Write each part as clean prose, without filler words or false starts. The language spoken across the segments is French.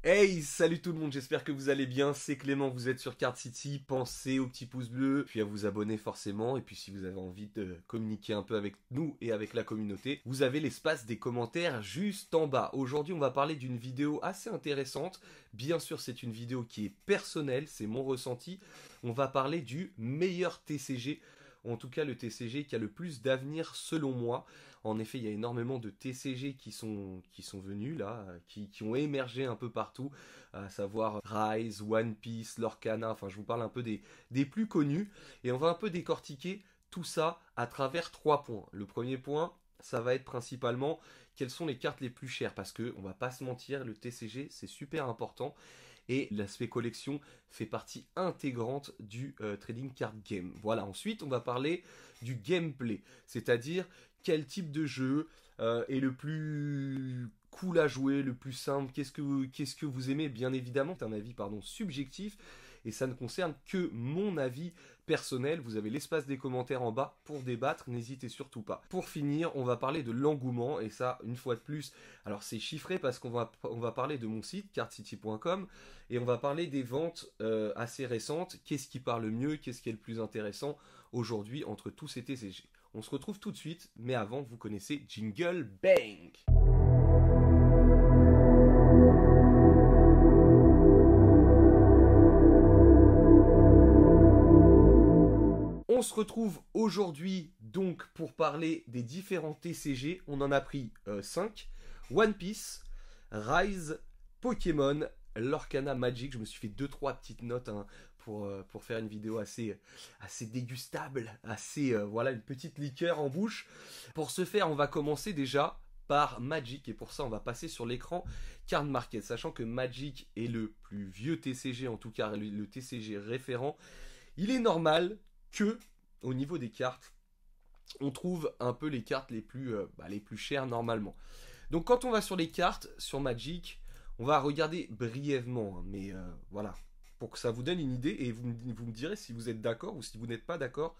Hey, salut tout le monde, j'espère que vous allez bien, c'est Clément, vous êtes sur Card City, pensez au petit pouce bleu, puis à vous abonner forcément, et puis si vous avez envie de communiquer un peu avec nous et avec la communauté, vous avez l'espace des commentaires juste en bas. Aujourd'hui on va parler d'une vidéo assez intéressante, bien sûr c'est une vidéo qui est personnelle, c'est mon ressenti, on va parler du meilleur TCG, en tout cas le TCG qui a le plus d'avenir selon moi. En effet, il y a énormément de TCG qui sont venus là, qui ont émergé un peu partout, à savoir Rise, One Piece, Lorcana, enfin je vous parle un peu des plus connus, et on va un peu décortiquer tout ça à travers 3 points. Le premier point, ça va être principalement quelles sont les cartes les plus chères, parce que on va pas se mentir, le TCG c'est super important, et l'aspect collection fait partie intégrante du trading card game. Voilà, ensuite on va parler du gameplay, c'est-à-dire quel type de jeu est le plus cool à jouer, le plus simple, qu'est-ce que vous aimez, bien évidemment, c'est un avis subjectif, et ça ne concerne que mon avis personnel. Vous avez l'espace des commentaires en bas pour débattre, n'hésitez surtout pas. Pour finir, on va parler de l'engouement, et ça, une fois de plus, alors c'est chiffré parce qu'on va parler de mon site, cardcity.com, et on va parler des ventes assez récentes, qu'est-ce qui parle mieux, qu'est-ce qui est le plus intéressant aujourd'hui entre tous ces TCG. On se retrouve tout de suite, mais avant, vous connaissez Jingle Bang. On se retrouve aujourd'hui donc pour parler des différents TCG. On en a pris 5. One Piece, Rise, Pokémon, Lorcana, Magic. Je me suis fait 2-3 petites notes pour faire une vidéo assez dégustable, voilà, une petite liqueur en bouche. Pour ce faire, on va commencer déjà par Magic, et pour ça on va passer sur l'écran Card Market, sachant que Magic est le plus vieux TCG, en tout cas le TCG référent. Il est normal que, au niveau des cartes, on trouve un peu les cartes les plus chères normalement. Donc quand on va sur les cartes, sur Magic, on va regarder brièvement, mais voilà, pour que ça vous donne une idée, et vous me direz si vous êtes d'accord ou si vous n'êtes pas d'accord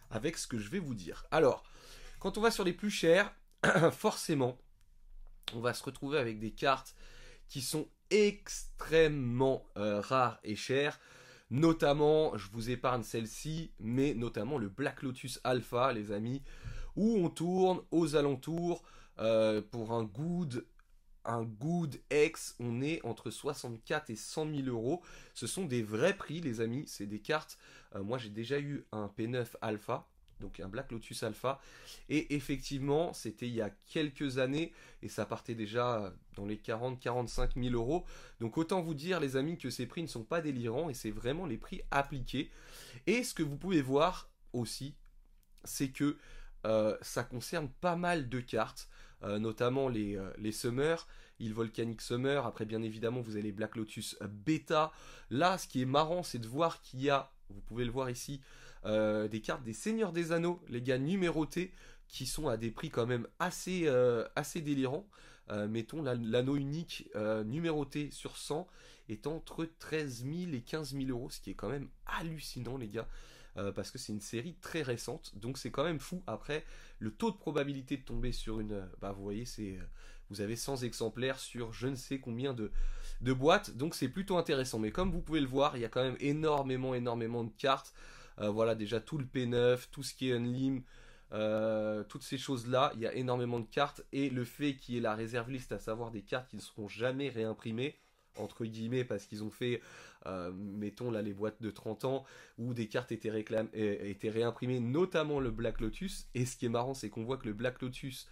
avec ce que je vais vous dire. Alors, quand on va sur les plus chers, forcément, on va se retrouver avec des cartes qui sont extrêmement rares et chères. Notamment, je vous épargne celle-ci, mais notamment le Black Lotus Alpha, les amis, où on tourne aux alentours pour un good X, on est entre 64 et 100 000 euros. Ce sont des vrais prix, les amis, c'est des cartes. Moi, j'ai déjà eu un P9 Alpha, donc un Black Lotus Alpha, et effectivement c'était il y a quelques années, et ça partait déjà dans les 40-45 000 euros, donc autant vous dire les amis que ces prix ne sont pas délirants, et c'est vraiment les prix appliqués. Et ce que vous pouvez voir aussi, c'est que ça concerne pas mal de cartes, notamment les Summer, il Volcanic Summer, après bien évidemment vous avez les Black Lotus Beta. Là ce qui est marrant c'est de voir qu'il y a, vous pouvez le voir ici, des cartes des Seigneurs des Anneaux, les gars numérotés, qui sont à des prix quand même assez délirants. Mettons l'anneau unique numéroté sur 100 est entre 13 000 et 15 000 euros, ce qui est quand même hallucinant les gars, parce que c'est une série très récente, donc c'est quand même fou. Après, le taux de probabilité de tomber sur une, vous voyez, vous avez 100 exemplaires sur je ne sais combien de boîtes, donc c'est plutôt intéressant. Mais comme vous pouvez le voir, il y a quand même énormément de cartes. Voilà, déjà tout le P9, tout ce qui est Unlim, toutes ces choses-là, il y a énormément de cartes, et le fait qu'il y ait la réserve list, à savoir des cartes qui ne seront jamais réimprimées, entre guillemets, parce qu'ils ont fait, mettons là les boîtes de 30 ans, où des cartes étaient réimprimées, notamment le Black Lotus, et ce qui est marrant, c'est qu'on voit que le Black Lotus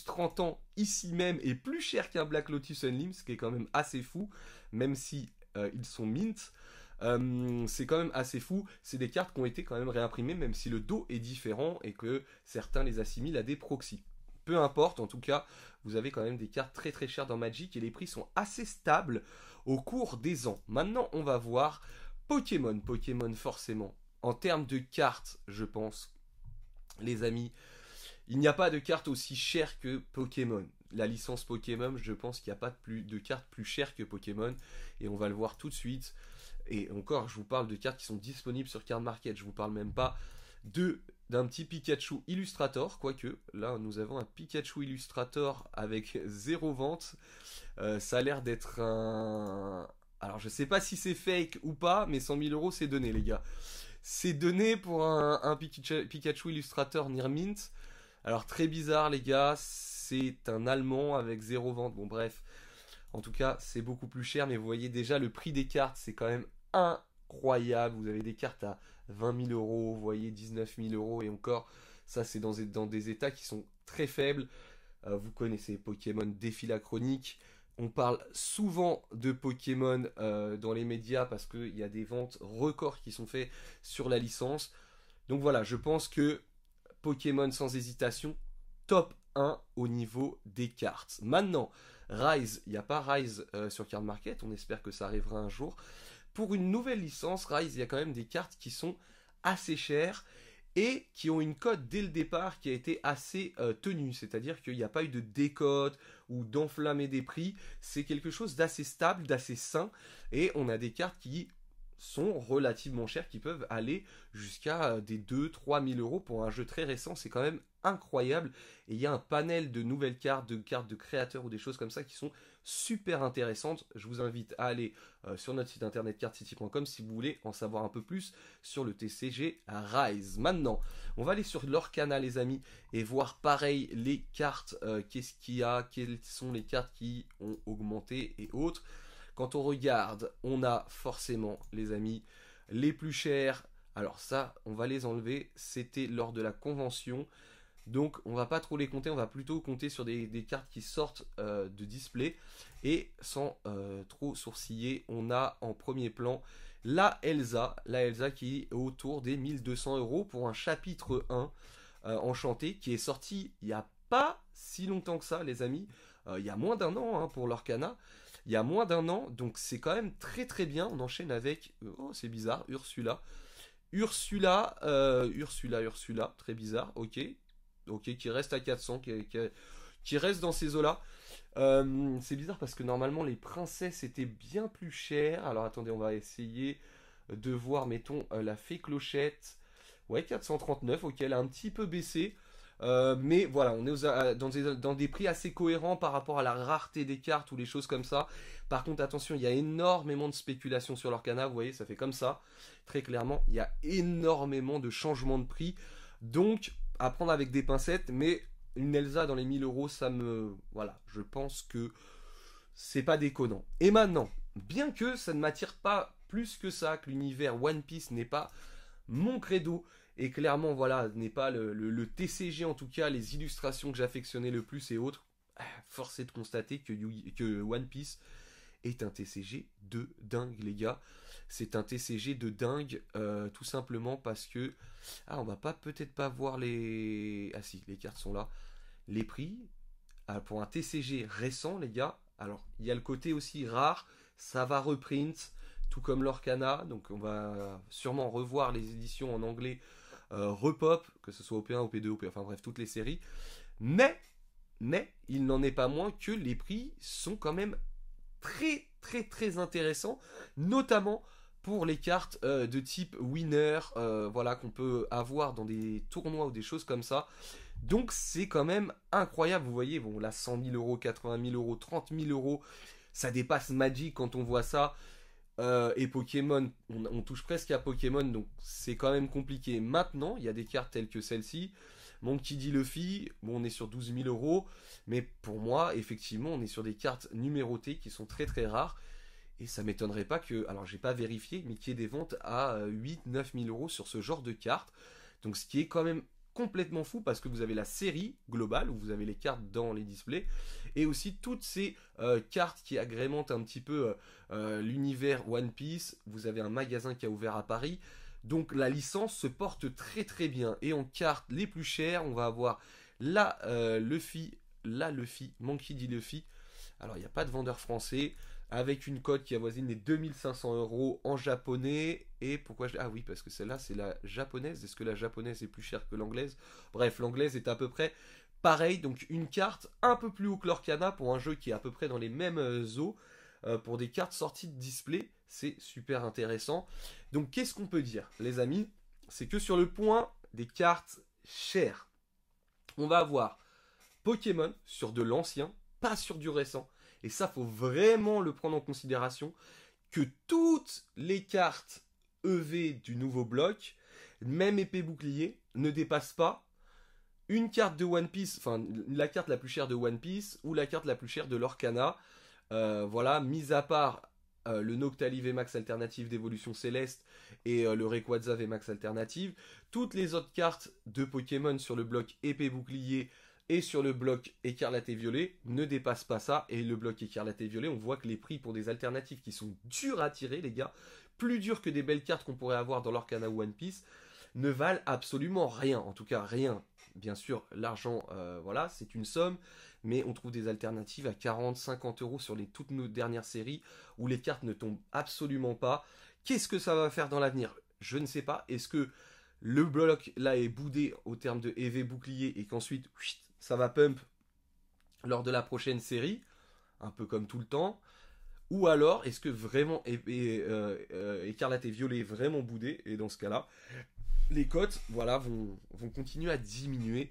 30 ans, ici même, est plus cher qu'un Black Lotus Unlim, ce qui est quand même assez fou, même si ils sont mint. C'est quand même assez fou, c'est des cartes qui ont été quand même réimprimées, même si le dos est différent et que certains les assimilent à des proxys. Peu importe, en tout cas, vous avez quand même des cartes très très chères dans Magic, et les prix sont assez stables au cours des ans. Maintenant, on va voir Pokémon. Pokémon, forcément. En termes de cartes, je pense, les amis, il n'y a pas de carte aussi chère que Pokémon. La licence Pokémon, je pense qu'il n'y a pas de cartes plus chères que Pokémon, et on va le voir tout de suite. Et encore, je vous parle de cartes qui sont disponibles sur Card Market. Je vous parle même pas de d'un petit Pikachu Illustrator, quoique là nous avons un Pikachu Illustrator avec 0 vente. Ça a l'air d'être un... Alors je sais pas si c'est fake ou pas, mais 100 000 euros c'est donné les gars. C'est donné pour un Pikachu Illustrator Near Mint. Alors très bizarre les gars, c'est un Allemand avec 0 vente. Bon bref, en tout cas c'est beaucoup plus cher, mais vous voyez déjà le prix des cartes, c'est quand même incroyable. Vous avez des cartes à 20 000 euros, vous voyez 19 000 euros et encore, ça c'est dans des états qui sont très faibles. Vous connaissez Pokémon Défi la Chronique. On parle souvent de Pokémon dans les médias parce qu'il y a des ventes records qui sont faits sur la licence. Donc voilà, je pense que Pokémon sans hésitation, top 1 au niveau des cartes. Maintenant, Rise, il n'y a pas Rise sur Card Market, on espère que ça arrivera un jour. Pour une nouvelle licence, Rise, il y a quand même des cartes qui sont assez chères et qui ont une cote dès le départ qui a été assez tenue, c'est-à-dire qu'il n'y a pas eu de décote ou d'enflammer des prix, c'est quelque chose d'assez stable, d'assez sain, et on a des cartes qui sont relativement chères, qui peuvent aller jusqu'à des 2-3 000 euros pour un jeu très récent, c'est quand même incroyable, et il y a un panel de nouvelles cartes de créateurs ou des choses comme ça qui sont super intéressantes. Je vous invite à aller sur notre site internet cardcity.com si vous voulez en savoir un peu plus sur le TCG Rise. Maintenant, on va aller sur l'Orcana les amis et voir pareil les cartes, qu'est-ce qu'il y a, quelles sont les cartes qui ont augmenté et autres. Quand on regarde, on a forcément les amis les plus chers. Alors ça, on va les enlever, c'était lors de la convention. Donc on va pas trop les compter, on va plutôt compter sur des cartes qui sortent de display. Et sans trop sourciller, on a en premier plan la Elsa qui est autour des 1200 euros pour un chapitre 1 enchanté qui est sorti il n'y a pas si longtemps que ça les amis. Il y a moins d'un an hein, pour l'Orcana. Il y a moins d'un an, donc c'est quand même très très bien. On enchaîne avec, oh c'est bizarre, Ursula, très bizarre, ok, qui reste à 400, qui reste dans ces eaux-là. C'est bizarre parce que normalement les princesses étaient bien plus chères. Alors attendez, on va essayer de voir, mettons, la fée clochette. Ouais, 439, ok, elle a un petit peu baissé. Mais voilà, on est dans des prix assez cohérents par rapport à la rareté des cartes ou les choses comme ça. Par contre, attention, il y a énormément de spéculation sur l'Orcana. Vous voyez, ça fait comme ça. Très clairement, il y a énormément de changements de prix. Donc, à prendre avec des pincettes. Mais une Elsa dans les 1000 euros, ça me... Voilà, je pense que c'est pas déconnant. Et maintenant, bien que ça ne m'attire pas plus que ça, que l'univers One Piece n'est pas mon credo, et clairement, voilà, n'est pas le TCG, en tout cas, les illustrations que j'affectionnais le plus et autres. Force est de constater que One Piece est un TCG de dingue, les gars. C'est un TCG de dingue, tout simplement parce que... Ah, on va peut-être pas voir les... Ah si, les cartes sont là. Les prix, pour un TCG récent, les gars. Alors, il y a le côté aussi rare, ça va reprint, tout comme l'Orcana. Donc, on va sûrement revoir les éditions en anglais repop, que ce soit OP1, OP2, OP, enfin bref, toutes les séries. Mais, il n'en est pas moins que les prix sont quand même très, très, très intéressants, notamment pour les cartes de type winner, voilà, qu'on peut avoir dans des tournois ou des choses comme ça. Donc c'est quand même incroyable, vous voyez, bon là 100 000 euros, 80 000 euros, 30 000 euros, ça dépasse Magic quand on voit ça. Et Pokémon, on touche presque à Pokémon, donc c'est quand même compliqué. Maintenant, il y a des cartes telles que celle-ci, Monkey D. Luffy, bon, on est sur 12 000 euros, mais pour moi, effectivement, on est sur des cartes numérotées qui sont très très rares, et ça m'étonnerait pas que, alors j'ai pas vérifié, mais qu'il y ait des ventes à 8-9 000 euros sur ce genre de cartes, donc ce qui est quand même complètement fou parce que vous avez la série globale où vous avez les cartes dans les displays et aussi toutes ces cartes qui agrémentent un petit peu l'univers One Piece. Vous avez un magasin qui a ouvert à Paris, donc la licence se porte très très bien. Et en cartes les plus chères, on va avoir la Luffy, Monkey D. Luffy. Alors il n'y a pas de vendeur français, avec une cote qui avoisine les 2500 euros en japonais. Et pourquoi ah oui, parce que celle-là c'est la japonaise. Est-ce que la japonaise est plus chère que l'anglaise? Bref, l'anglaise est à peu près pareil. Donc une carte un peu plus haut que l'Orcana pour un jeu qui est à peu près dans les mêmes eaux. Pour des cartes sorties de display, c'est super intéressant. Donc qu'est-ce qu'on peut dire, les amis? C'est que sur le point des cartes chères. On va avoir Pokémon sur de l'ancien, pas sur du récent. Et ça, faut vraiment le prendre en considération, que toutes les cartes EV du nouveau bloc, même épée bouclier, ne dépassent pas une carte de One Piece, enfin la carte la plus chère de One Piece ou la carte la plus chère de l'Orcana. Voilà, mis à part le Noctali VMAX alternative d'évolution céleste et le Rayquaza VMAX alternative, toutes les autres cartes de Pokémon sur le bloc épée bouclier et sur le bloc écarlate et violet ne dépassent pas ça. Et le bloc écarlate et violet, on voit que les prix pour des alternatives qui sont durs à tirer, les gars, plus durs que des belles cartes qu'on pourrait avoir dans l'Orcana ou One Piece, ne valent absolument rien. En tout cas, rien. Bien sûr, l'argent, voilà, c'est une somme, mais on trouve des alternatives à 40, 50 euros sur toutes nos dernières séries où les cartes ne tombent absolument pas. Qu'est-ce que ça va faire dans l'avenir? Je ne sais pas. Est-ce que le bloc là est boudé au terme de EV bouclier et qu'ensuite ça va pump lors de la prochaine série, un peu comme tout le temps? Ou alors, est-ce que vraiment écarlate et violet est vraiment boudé? Et dans ce cas-là, les cotes, voilà, vont continuer à diminuer,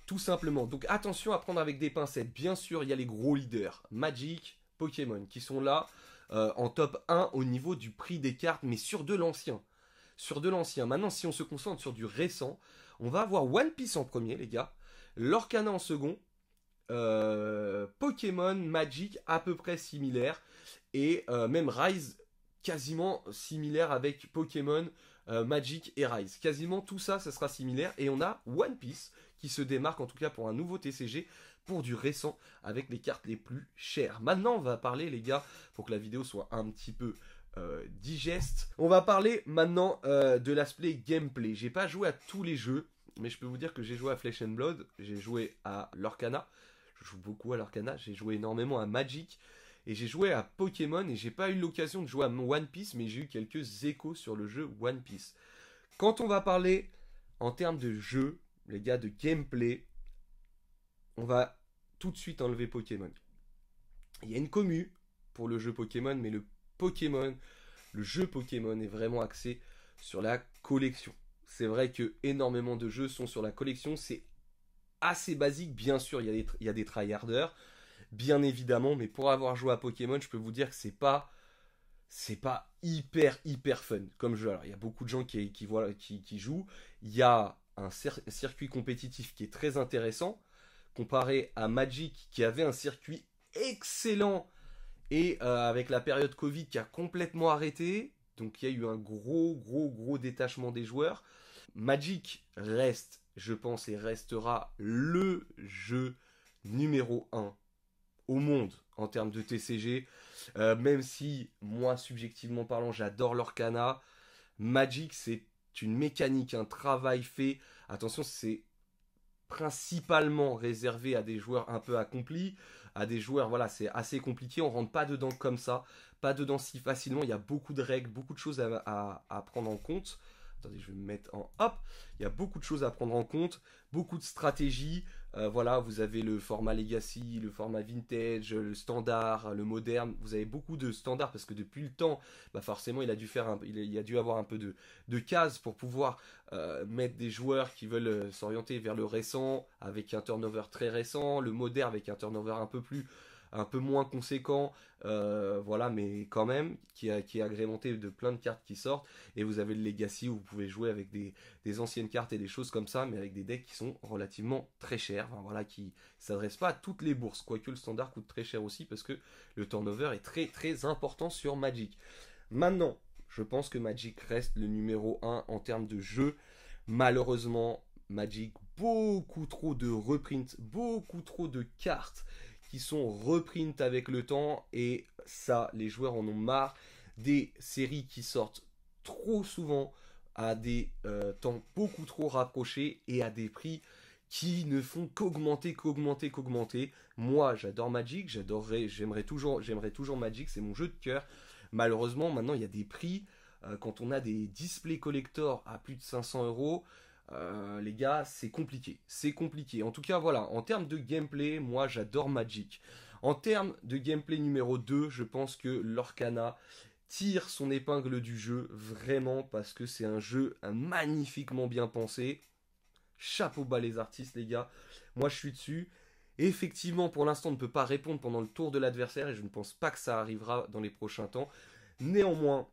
tout simplement. Donc attention à prendre avec des pincettes. Bien sûr, il y a les gros leaders, Magic, Pokémon, qui sont là en top 1 au niveau du prix des cartes, mais sur de l'ancien. Sur de l'ancien. Maintenant, si on se concentre sur du récent, on va avoir One Piece en premier, les gars, l'Orcana en second, Pokémon, Magic à peu près similaire, et même Rise quasiment similaire avec Pokémon, Magic et Rise. Quasiment tout ça, ça sera similaire. Et on a One Piece qui se démarque en tout cas pour un nouveau TCG, pour du récent, avec les cartes les plus chères. Maintenant, on va parler, les gars, pour que la vidéo soit un petit peu digeste. On va parler maintenant de l'aspect gameplay. J'ai pas joué à tous les jeux, mais je peux vous dire que j'ai joué à Flesh and Blood, j'ai joué à l'Orcana, je joue beaucoup à l'Orcana, j'ai joué énormément à Magic, et j'ai joué à Pokémon, et j'ai pas eu l'occasion de jouer à One Piece, mais j'ai eu quelques échos sur le jeu One Piece. Quand on va parler en termes de jeu, les gars, de gameplay, on va tout de suite enlever Pokémon. Il y a une commu pour le jeu Pokémon, mais le jeu Pokémon est vraiment axé sur la collection. C'est vrai que énormément de jeux sont sur la collection, c'est assez basique, bien sûr, il y a des tryharders, bien évidemment, mais pour avoir joué à Pokémon, je peux vous dire que c'est pas hyper fun comme jeu. Alors il y a beaucoup de gens qui jouent, il y a un circuit compétitif qui est très intéressant, comparé à Magic qui avait un circuit excellent et avec la période Covid qui a complètement arrêté, donc il y a eu un gros détachement des joueurs. Magic reste, je pense, et restera le jeu numéro 1 au monde en termes de TCG, même si moi subjectivement parlant j'adore l'Orcana. Magic c'est une mécanique, un travail fait, attention, c'est principalement réservé à des joueurs un peu accomplis, à des joueurs, voilà, c'est assez compliqué, on rentre pas dedans comme ça, pas dedans si facilement, il y a beaucoup de règles, beaucoup de choses à prendre en compte. Attendez, je vais me mettre en hop. Il y a beaucoup de choses à prendre en compte, beaucoup de stratégies. Voilà, vous avez le format Legacy, le format Vintage, le standard, le moderne. Vous avez beaucoup de standards parce que depuis le temps, bah forcément, il a dû avoir un peu de cases pour pouvoir mettre des joueurs qui veulent s'orienter vers le récent avec un turnover très récent, le moderne avec un turnover un peu moins conséquent, voilà, mais quand même, qui est agrémenté de plein de cartes qui sortent. Et vous avez le Legacy où vous pouvez jouer avec des anciennes cartes et des choses comme ça, mais avec des decks qui sont relativement très chers, enfin, voilà, qui ne s'adressent pas à toutes les bourses, quoique le standard coûte très cher aussi, parce que le turnover est très important sur Magic. Maintenant, je pense que Magic reste le numéro 1 en termes de jeu. Malheureusement, Magic, beaucoup trop de reprints, beaucoup trop de cartes qui sont reprints avec le temps, et ça, les joueurs en ont marre. Des séries qui sortent trop souvent à des temps beaucoup trop rapprochés et à des prix qui ne font qu'augmenter. Moi, j'adore Magic, j'aimerais toujours Magic, c'est mon jeu de cœur. Malheureusement, maintenant, il y a des prix, quand on a des displays collector à plus de 500 euros, les gars, c'est compliqué. En tout cas, voilà, en termes de gameplay, moi j'adore Magic. En termes de gameplay numéro 2, je pense que l'Orcana tire son épingle du jeu, vraiment, parce que c'est un jeu magnifiquement bien pensé. Chapeau bas les artistes, les gars. Moi, je suis dessus. Effectivement, pour l'instant, on ne peut pas répondre pendant le tour de l'adversaire, et je ne pense pas que ça arrivera dans les prochains temps. Néanmoins,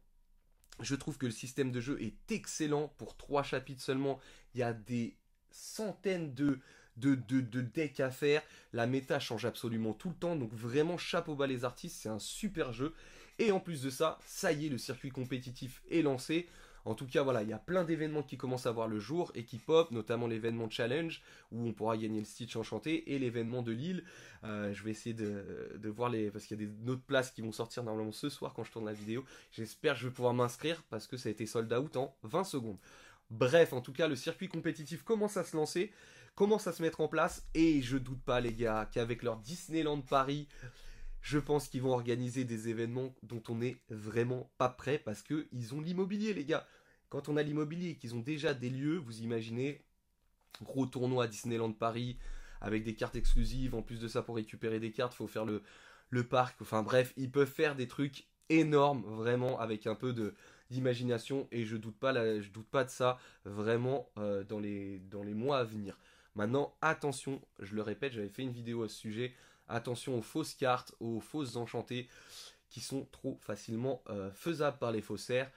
je trouve que le système de jeu est excellent. Pour 3 chapitres seulement, il y a des centaines de decks à faire. La méta change absolument tout le temps. Donc vraiment, chapeau bas les artistes, c'est un super jeu. Et en plus de ça, ça y est, le circuit compétitif est lancé. En tout cas, voilà, il y a plein d'événements qui commencent à voir le jour et qui pop, notamment l'événement Challenge, où on pourra gagner le Stitch enchanté, et l'événement de Lille. Je vais essayer de voir les... Parce qu'il y a des autres places qui vont sortir normalement ce soir quand je tourne la vidéo. J'espère que je vais pouvoir m'inscrire, parce que ça a été sold out en 20 secondes. Bref, en tout cas, le circuit compétitif commence à se lancer, commence à se mettre en place, et je doute pas, les gars, qu'avec leur Disneyland Paris... Je pense qu'ils vont organiser des événements dont on n'est vraiment pas prêt parce qu'ils ont l'immobilier, les gars. Quand on a l'immobilier et qu'ils ont déjà des lieux, vous imaginez, gros tournoi à Disneyland Paris avec des cartes exclusives. En plus de ça, pour récupérer des cartes, il faut faire le parc. Enfin bref, ils peuvent faire des trucs énormes, vraiment, avec un peu d'imagination. Et je doute pas de ça, vraiment, dans les mois à venir. Maintenant, attention, je le répète, j'avais fait une vidéo à ce sujet. Attention aux fausses cartes, aux fausses enchantées qui sont trop facilement faisables par les faussaires.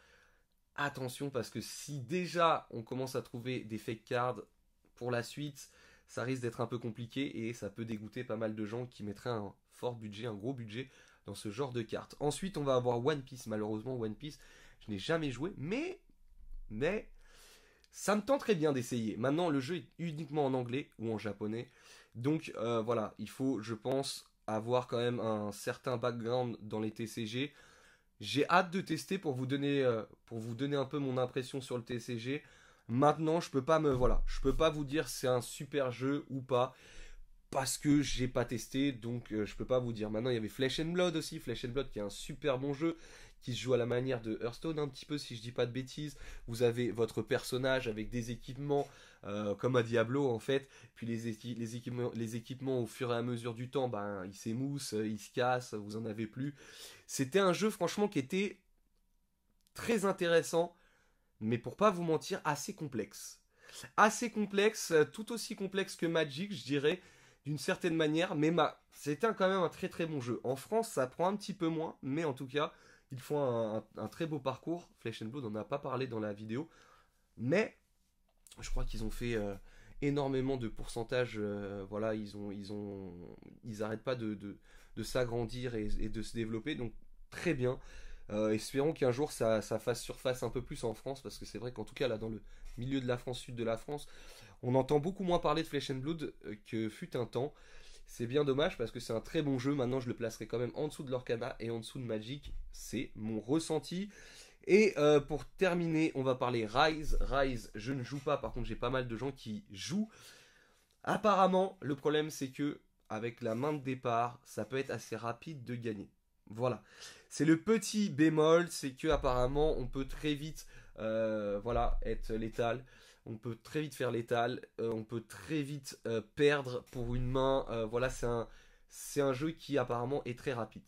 Attention parce que si déjà on commence à trouver des fake cards pour la suite, ça risque d'être un peu compliqué et ça peut dégoûter pas mal de gens qui mettraient un fort budget, un gros budget dans ce genre de cartes. Ensuite on va avoir One Piece. Malheureusement One Piece, je n'ai jamais joué, mais ça me tenterait bien d'essayer. Maintenant le jeu est uniquement en anglais ou en japonais. Donc voilà, il faut, je pense, avoir quand même un certain background dans les TCG. J'ai hâte de tester pour vous donner un peu mon impression sur le TCG. Maintenant, je peux pas vous dire c'est un super jeu ou pas parce que j'ai pas testé, donc je peux pas vous dire. Maintenant, il y avait Flesh and Blood aussi, Flesh and Blood qui est un super bon jeu qui se joue à la manière de Hearthstone un petit peu si je dis pas de bêtises. Vous avez votre personnage avec des équipements comme à Diablo en fait, puis les équipements au fur et à mesure du temps, ben ils s'émoussent, ils se cassent, vous en avez plus. C'était un jeu franchement qui était très intéressant, mais pour pas vous mentir, assez complexe. Assez complexe, tout aussi complexe que Magic, je dirais, d'une certaine manière, mais c'était quand même un très très bon jeu. En France, ça prend un petit peu moins, mais en tout cas, ils font un très beau parcours. Flesh and Blood, on n'a pas parlé dans la vidéo, mais je crois qu'ils ont fait énormément de pourcentage. Voilà, ils arrêtent pas de s'agrandir et de se développer, donc très bien. Espérons qu'un jour ça fasse surface un peu plus en France, parce que c'est vrai qu'en tout cas là dans le milieu de la France, sud de la France, on entend beaucoup moins parler de Flesh and Blood que fut un temps. C'est bien dommage parce que c'est un très bon jeu. Maintenant je le placerai quand même en dessous de l'Orcana et en dessous de Magic. C'est mon ressenti. Et pour terminer, on va parler Rise. Rise, je ne joue pas, par contre j'ai pas mal de gens qui jouent. Apparemment, le problème c'est que avec la main de départ, ça peut être assez rapide de gagner. Voilà. C'est le petit bémol, c'est que apparemment on peut très vite être létal. On peut très vite faire létal. On peut très vite perdre pour une main. Voilà, c'est un jeu qui apparemment est très rapide.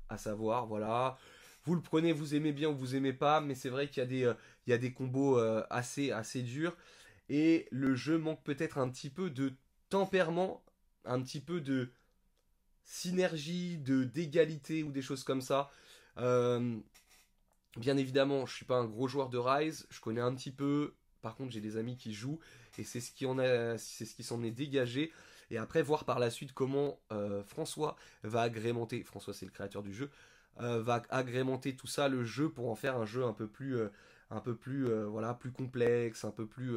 À savoir, voilà. Vous le prenez, vous aimez bien ou vous aimez pas, mais c'est vrai qu'il y a des combos assez durs. Et le jeu manque peut-être un petit peu de tempérament, un petit peu de synergie, d'égalité ou des choses comme ça. Bien évidemment, je suis pas un gros joueur de Rise, je connais un petit peu. Par contre, j'ai des amis qui jouent et c'est ce qui s'en est dégagé. Et après, voir par la suite comment François va agrémenter. François, c'est le créateur du jeu. Va agrémenter tout ça, le jeu, pour en faire un jeu un peu plus plus complexe, un peu plus,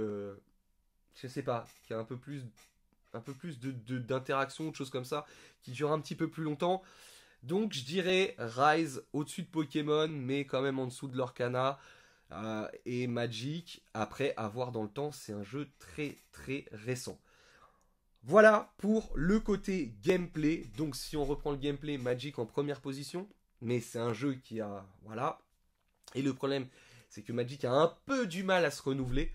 je sais pas, qui a un peu plus d'interaction, de choses comme ça, qui dure un petit peu plus longtemps. Donc je dirais Rise au-dessus de Pokémon, mais quand même en dessous de l'Orcana et Magic. Après, à voir dans le temps, c'est un jeu très très récent. Voilà pour le côté gameplay. Donc si on reprend le gameplay, Magic en première position. Mais c'est un jeu qui a... Voilà. Et le problème, c'est que Magic a un peu du mal à se renouveler.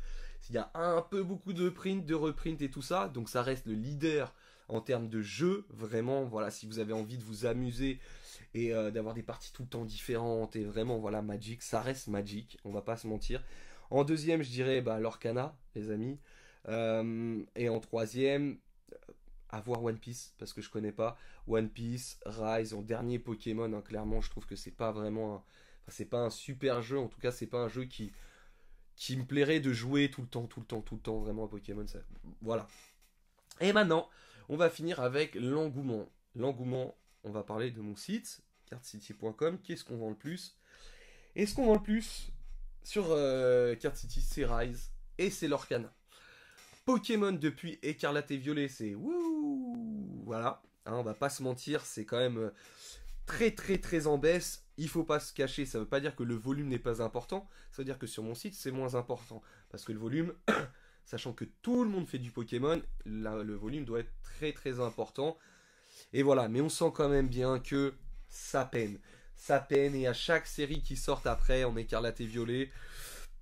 Il y a un peu beaucoup de print, de reprint et tout ça. Donc ça reste le leader en termes de jeu, vraiment, voilà, si vous avez envie de vous amuser et d'avoir des parties tout le temps différentes, et vraiment, voilà, Magic, ça reste Magic, on va pas se mentir. En deuxième, je dirais bah, Lorcana, les amis. Et en troisième, à voir One Piece, parce que je connais pas. One Piece, Rise, en dernier Pokémon, hein, clairement, je trouve que c'est pas vraiment enfin, c'est pas un super jeu, en tout cas, c'est pas un jeu qui me plairait de jouer tout le temps, tout le temps, tout le temps, vraiment à Pokémon. Ça... Voilà. Et maintenant, on va finir avec l'engouement. L'engouement, on va parler de mon site, cardcity.com. Qu'est-ce qu'on vend le plus? Et ce qu'on vend le plus sur Card City, c'est Rise et c'est Lorcana. Pokémon depuis Écarlate et Violet, c'est wouh, voilà. Hein, on va pas se mentir, c'est quand même très très très en baisse. Il faut pas se cacher, ça veut pas dire que le volume n'est pas important. Ça veut dire que sur mon site, c'est moins important. Parce que le volume, sachant que tout le monde fait du Pokémon, là, le volume doit être très très important. Et voilà, mais on sent quand même bien que ça peine. Ça peine, et à chaque série qui sort après, en Écarlate et Violet,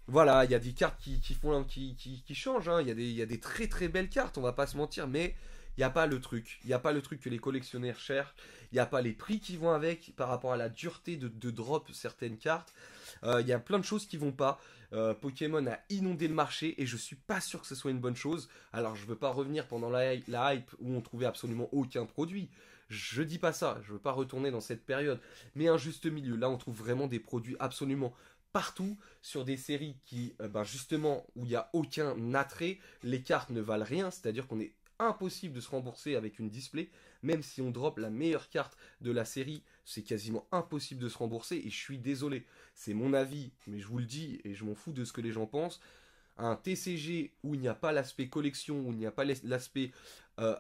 voilà, il y a des cartes qui changent, hein. Il y a des très très belles cartes, on va pas se mentir, mais il n'y a pas le truc. Il n'y a pas le truc que les collectionneurs cherchent. Il n'y a pas les prix qui vont avec par rapport à la dureté de drop certaines cartes. Il y a plein de choses qui vont pas. Pokémon a inondé le marché et je suis pas sûr que ce soit une bonne chose. Alors je veux pas revenir pendant la hype où on trouvait absolument aucun produit. Je dis pas ça, je veux pas retourner dans cette période. Mais un juste milieu, là on trouve vraiment des produits absolument partout sur des séries qui, ben justement, où il n'y a aucun attrait, les cartes ne valent rien, c'est-à-dire qu'on est impossible de se rembourser avec une display, même si on drop la meilleure carte de la série, c'est quasiment impossible de se rembourser, et je suis désolé, c'est mon avis, mais je vous le dis, et je m'en fous de ce que les gens pensent. Un TCG où il n'y a pas l'aspect collection, où il n'y a pas l'aspect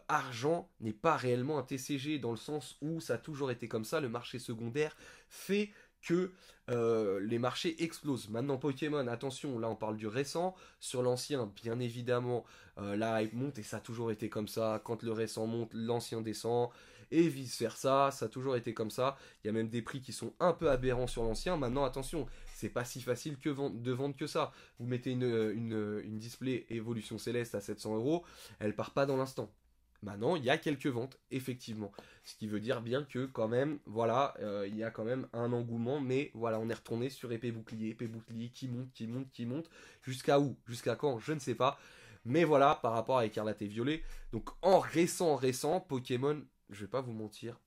argent, n'est pas réellement un TCG, dans le sens où ça a toujours été comme ça, le marché secondaire fait que les marchés explosent. Maintenant Pokémon, attention, là on parle du récent, sur l'ancien bien évidemment la hype monte, et ça a toujours été comme ça, quand le récent monte, l'ancien descend, et vice versa, ça a toujours été comme ça. Il y a même des prix qui sont un peu aberrants sur l'ancien. Maintenant attention, c'est pas si facile de vendre que ça. Vous mettez une display Évolution Céleste à 700 €, elle part pas dans l'instant. Maintenant, il y a quelques ventes, effectivement. Ce qui veut dire bien que, quand même, voilà, il y a quand même un engouement. Mais voilà, on est retourné sur épée bouclier qui monte, qui monte, qui monte. Jusqu'à où? Jusqu'à quand? Je ne sais pas. Mais voilà, par rapport à Écarlate et Violet. Donc, en récent, Pokémon, je vais pas vous mentir,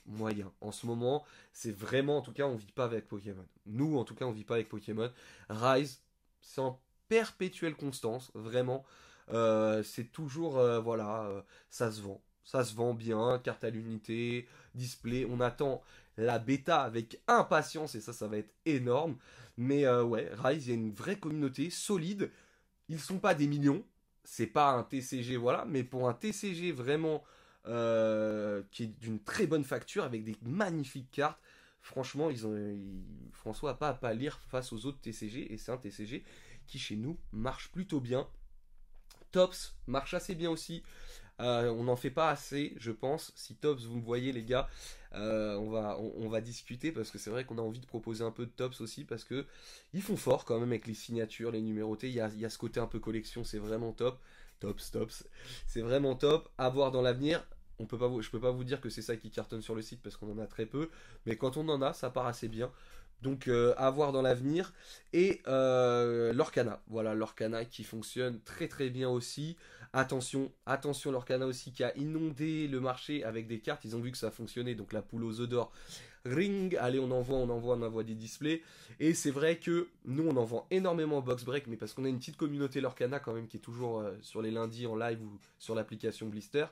moyen. En ce moment, c'est vraiment, en tout cas, on vit pas avec Pokémon. Nous, en tout cas, on vit pas avec Pokémon. Rise, c'est en perpétuelle constance, vraiment. C'est toujours, voilà, ça se vend bien, carte à l'unité, display. On attend la bêta avec impatience, et ça va être énorme. Mais ouais, Rise, il y a une vraie communauté solide. Ils sont pas des millions, c'est pas un TCG, voilà, mais pour un TCG vraiment qui est d'une très bonne facture avec des magnifiques cartes, franchement, François n'a pas à pâlir face aux autres TCG, et c'est un TCG qui chez nous marche plutôt bien. Tops marche assez bien aussi. On n'en fait pas assez, je pense. Si Tops, vous me voyez, les gars, on va discuter, parce que c'est vrai qu'on a envie de proposer un peu de Tops aussi, parce que ils font fort quand même avec les signatures, les numérotés. Il y a ce côté un peu collection, c'est vraiment top. Tops, c'est vraiment top. À voir dans l'avenir. Je peux pas vous dire que c'est ça qui cartonne sur le site, parce qu'on en a très peu, mais quand on en a, ça part assez bien. Donc à voir dans l'avenir. Et Lorcana, voilà, Lorcana qui fonctionne très très bien aussi. Attention, Lorcana aussi qui a inondé le marché avec des cartes. Ils ont vu que ça fonctionnait, donc la poule aux œufs d'or. Ring, allez, on envoie des displays. Et c'est vrai que nous on en vend énormément en box break, mais parce qu'on a une petite communauté Lorcana quand même qui est toujours sur les lundis en live ou sur l'application Blister.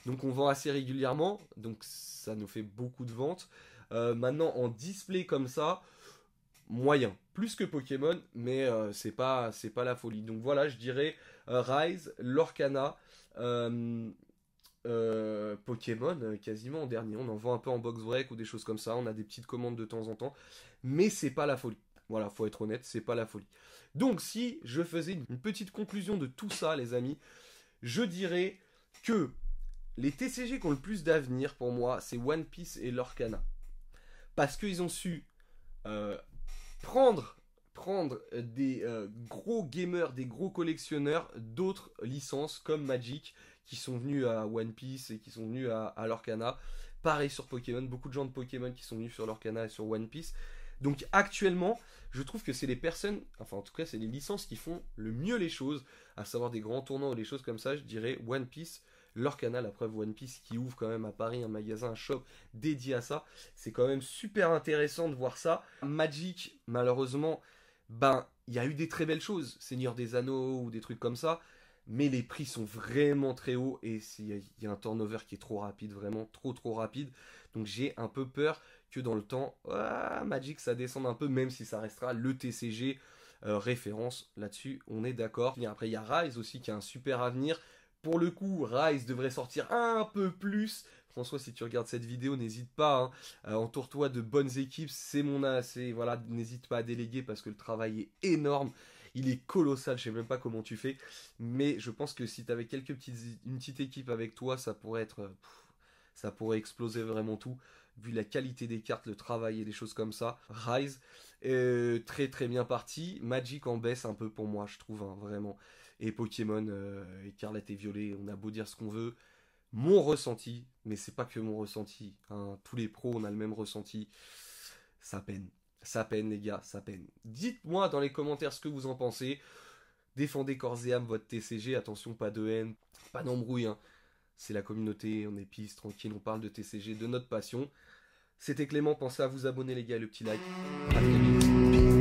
Donc on vend assez régulièrement, donc ça nous fait beaucoup de ventes. Maintenant en display comme ça, moyen, plus que Pokémon, mais c'est pas la folie. Donc voilà, je dirais Rise, Lorcana, Pokémon quasiment en dernier. On en vend un peu en box break ou des choses comme ça. On a des petites commandes de temps en temps, mais c'est pas la folie. Voilà, faut être honnête, c'est pas la folie. Donc si je faisais une petite conclusion de tout ça, les amis, je dirais que les TCG qui ont le plus d'avenir pour moi, c'est One Piece et Lorcana. Parce qu'ils ont su prendre des gros gamers, des gros collectionneurs d'autres licences comme Magic, qui sont venus à One Piece et qui sont venus à Lorcana. Pareil sur Pokémon, beaucoup de gens de Pokémon qui sont venus sur Lorcana et sur One Piece. Donc actuellement, je trouve que c'est les personnes, enfin en tout cas c'est les licences qui font le mieux les choses, à savoir des grands tournois ou des choses comme ça, je dirais One Piece, Lorcana, la preuve One Piece qui ouvre quand même à Paris un magasin, un shop dédié à ça. C'est quand même super intéressant de voir ça. Magic, malheureusement, ben il y a eu des très belles choses, Seigneur des Anneaux ou des trucs comme ça, mais les prix sont vraiment très hauts et il y a un turnover qui est trop rapide, vraiment trop rapide. Donc j'ai un peu peur que dans le temps, Magic ça descende un peu, même si ça restera le TCG référence là-dessus, on est d'accord. Et après il y a Rise aussi qui a un super avenir. Pour le coup, Rise devrait sortir un peu plus. François, si tu regardes cette vidéo, n'hésite pas, hein. Entoure-toi de bonnes équipes, voilà, n'hésite pas à déléguer parce que le travail est énorme. Il est colossal, je sais même pas comment tu fais, mais je pense que si tu avais une petite équipe avec toi, ça pourrait exploser vraiment tout, vu la qualité des cartes, le travail et des choses comme ça. Rise, très très bien parti. Magic en baisse un peu pour moi, je trouve, hein, vraiment. Et Pokémon, Écarlate et Violet, on a beau dire ce qu'on veut. Mon ressenti, mais c'est pas que mon ressenti, hein, tous les pros on a le même ressenti, ça peine. Ça peine les gars, ça peine. Dites-moi dans les commentaires ce que vous en pensez. Défendez corps et âme votre TCG, attention pas de haine, pas d'embrouille, hein. C'est la communauté, on est pisse, tranquille, on parle de TCG, de notre passion. C'était Clément, pensez à vous abonner les gars, le petit like. À très vite.